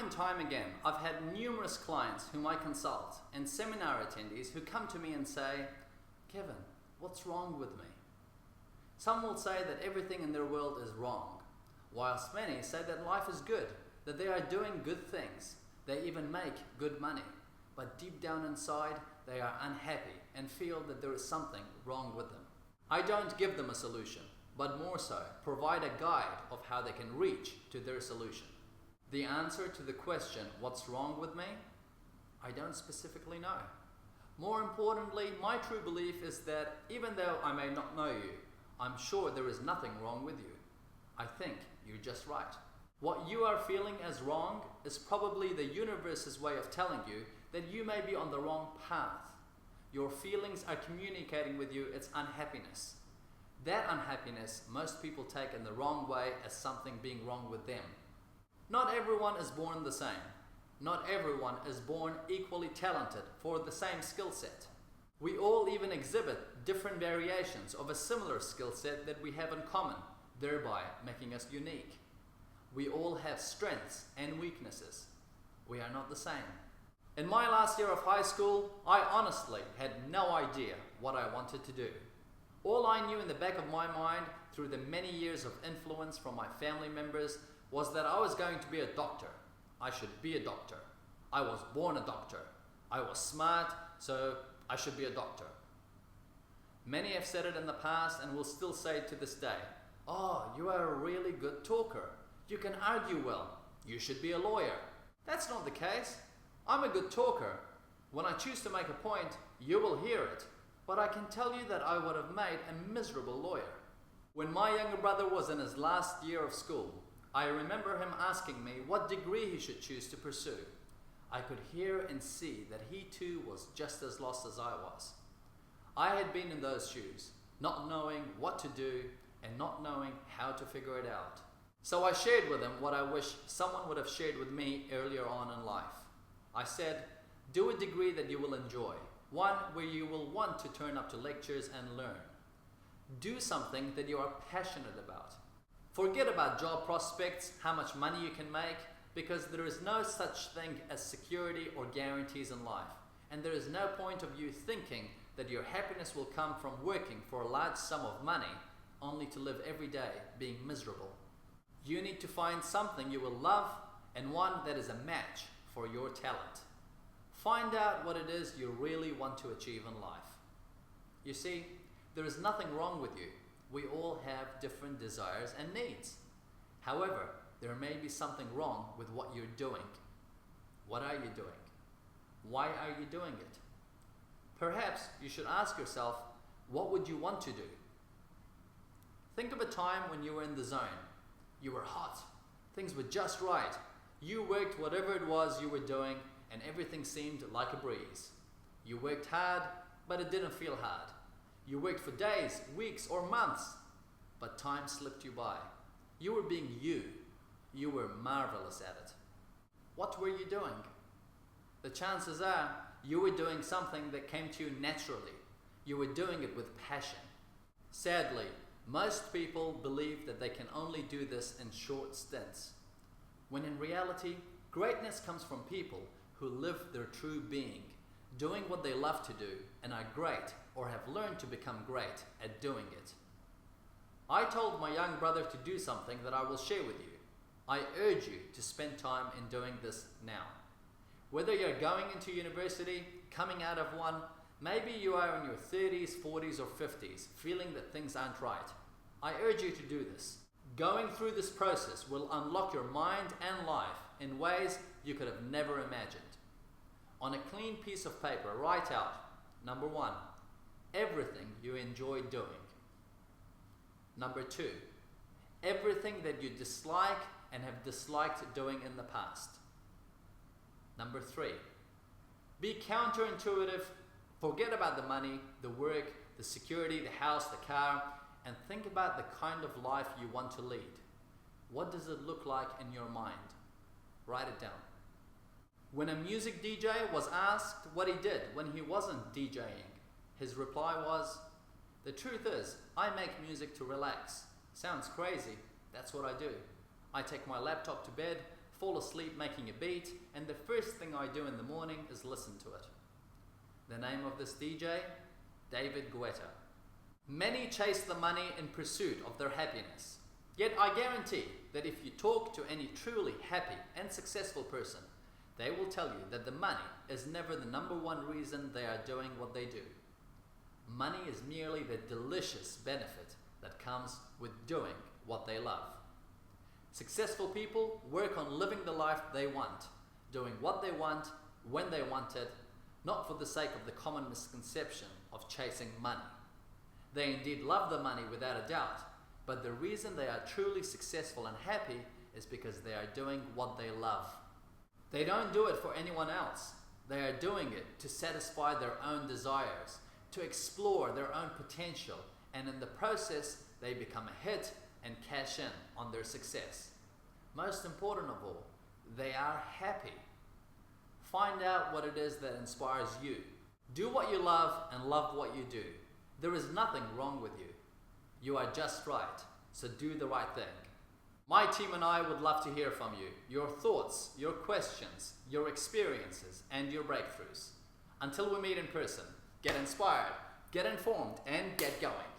and time again, I've had numerous clients whom I consult and seminar attendees who come to me and say, Kevin, what's wrong with me? Some will say that everything in their world is wrong, whilst many say that life is good, that they are doing good things, they even make good money, but deep down inside they are unhappy and feel that there is something wrong with them. I don't give them a solution, but more so, provide a guide of how they can reach to their solution. The answer to the question, what's wrong with me? I don't specifically know. More importantly, my true belief is that even though I may not know you, I'm sure there is nothing wrong with you. I think you're just right. What you are feeling as wrong is probably the universe's way of telling you that you may be on the wrong path. Your feelings are communicating with you its unhappiness. That unhappiness most people take in the wrong way as something being wrong with them. Not everyone is born the same. Not everyone is born equally talented for the same skill set. We all even exhibit different variations of a similar skill set that we have in common, thereby making us unique. We all have strengths and weaknesses. We are not the same. In my last year of high school, I honestly had no idea what I wanted to do. All I knew in the back of my mind, through the many years of influence from my family members, was that I was going to be a doctor. I should be a doctor. I was born a doctor. I was smart, so I should be a doctor. Many have said it in the past and will still say it to this day. Oh, you are a really good talker. You can argue well. You should be a lawyer. That's not the case. I'm a good talker. When I choose to make a point, you will hear it. But I can tell you that I would have made a miserable lawyer. When my younger brother was in his last year of school, I remember him asking me what degree he should choose to pursue. I could hear and see that he too was just as lost as I was. I had been in those shoes, not knowing what to do and not knowing how to figure it out. So I shared with him what I wish someone would have shared with me earlier on in life. I said, do a degree that you will enjoy, one where you will want to turn up to lectures and learn. Do something that you are passionate about. Forget about job prospects, how much money you can make, because there is no such thing as security or guarantees in life. And there is no point of you thinking that your happiness will come from working for a large sum of money only to live every day being miserable. You need to find something you will love and one that is a match for your talent. Find out what it is you really want to achieve in life. You see, there is nothing wrong with you. We all have different desires and needs. However, there may be something wrong with what you're doing. What are you doing? Why are you doing it? Perhaps you should ask yourself, what would you want to do? Think of a time when you were in the zone. You were hot. Things were just right. You worked whatever it was you were doing and everything seemed like a breeze. You worked hard, but it didn't feel hard. You worked for days, weeks, or months, but time slipped you by. You were being you. You were marvelous at it. What were you doing? The chances are you were doing something that came to you naturally. You were doing it with passion. Sadly, most people believe that they can only do this in short stints, when in reality, greatness comes from people who live their true being, doing what they love to do and are great or have learned to become great at doing it. I told my young brother to do something that I will share with you. I urge you to spend time in doing this now. Whether you're going into university, coming out of one, maybe you are in your 30s, 40s, or 50s, feeling that things aren't right. I urge you to do this. Going through this process will unlock your mind and life in ways you could have never imagined. On a clean piece of paper, write out, number 1, everything you enjoy doing. Number 2, everything that you dislike and have disliked doing in the past. Number 3, be counterintuitive, forget about the money, the work, the security, the house, the car, and think about the kind of life you want to lead. What does it look like in your mind? Write it down. When a music DJ was asked what he did when he wasn't DJing, his reply was, "The truth is, I make music to relax. Sounds crazy, that's what I do. I take my laptop to bed, fall asleep making a beat, and the first thing I do in the morning is listen to it. The name of this DJ? David Guetta. Many chase the money in pursuit of their happiness. Yet I guarantee that if you talk to any truly happy and successful person, they will tell you that the money is never the number one reason they are doing what they do. Money is merely the delicious benefit that comes with doing what they love. Successful people work on living the life they want, doing what they want, when they want it, not for the sake of the common misconception of chasing money. They indeed love the money without a doubt, but the reason they are truly successful and happy is because they are doing what they love. They don't do it for anyone else. They are doing it to satisfy their own desires, to explore their own potential, and in the process, they become a hit and cash in on their success. Most important of all, they are happy. Find out what it is that inspires you. Do what you love and love what you do. There is nothing wrong with you. You are just right, so do the right thing. My team and I would love to hear from you, your thoughts, your questions, your experiences, and your breakthroughs. Until we meet in person, get inspired, get informed, and get going.